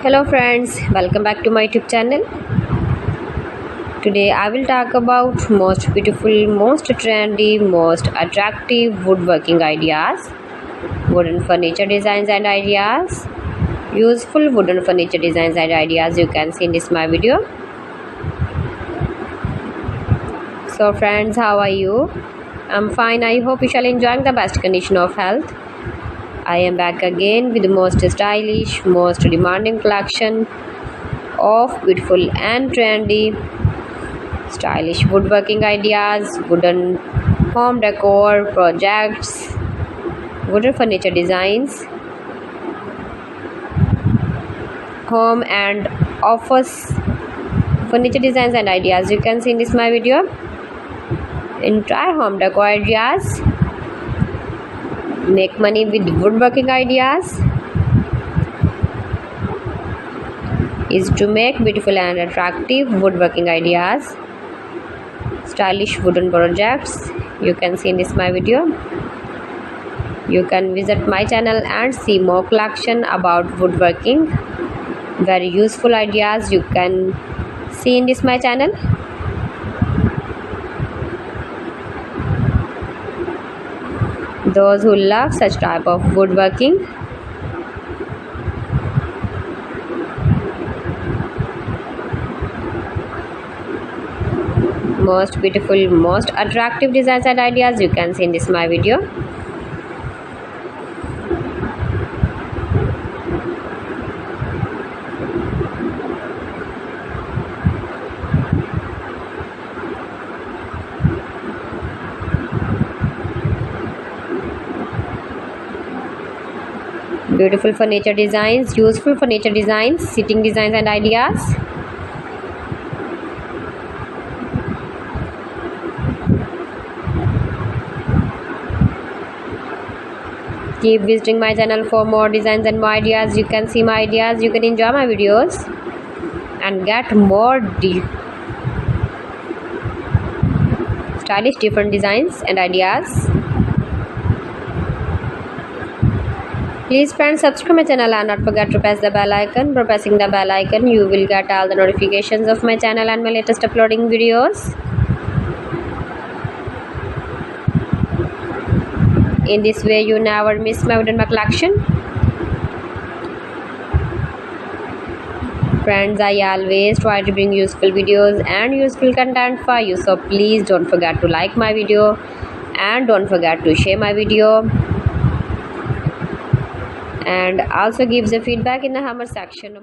Hello friends, welcome back to my YouTube channel. Today I will talk about most beautiful, most trendy, most attractive woodworking ideas, wooden furniture designs and ideas, useful wooden furniture designs and ideas you can see in this my video. So friends, how are you? I'm fine. I hope you shall enjoy the best condition of health. I am back again with the most stylish, most demanding collection of beautiful and trendy stylish woodworking ideas, wooden home decor projects, wooden furniture designs, home and office furniture designs and ideas you can see in this my video. Entire home decor ideas, make money with woodworking ideas is to make beautiful and attractive woodworking ideas, stylish wooden projects you can see in this my video. You can visit my channel and see more collection about woodworking, very useful ideas you can see in this my channel. Those who love such type of woodworking, most beautiful, most attractive designs and ideas you can see in this my video. Beautiful furniture designs, useful furniture designs, sitting designs and ideas. Keep visiting my channel for more designs and more ideas. You can see my ideas, you can enjoy my videos and get more stylish different designs and ideas. Please friends, subscribe my channel and not forget to press the bell icon. By pressing the bell icon you will get all the notifications of my channel and my latest uploading videos. In this way you never miss my wooden collection. Friends, I always try to bring useful videos and useful content for you, so please don't forget to like my video and don't forget to share my video and also give the feedback in the comment section about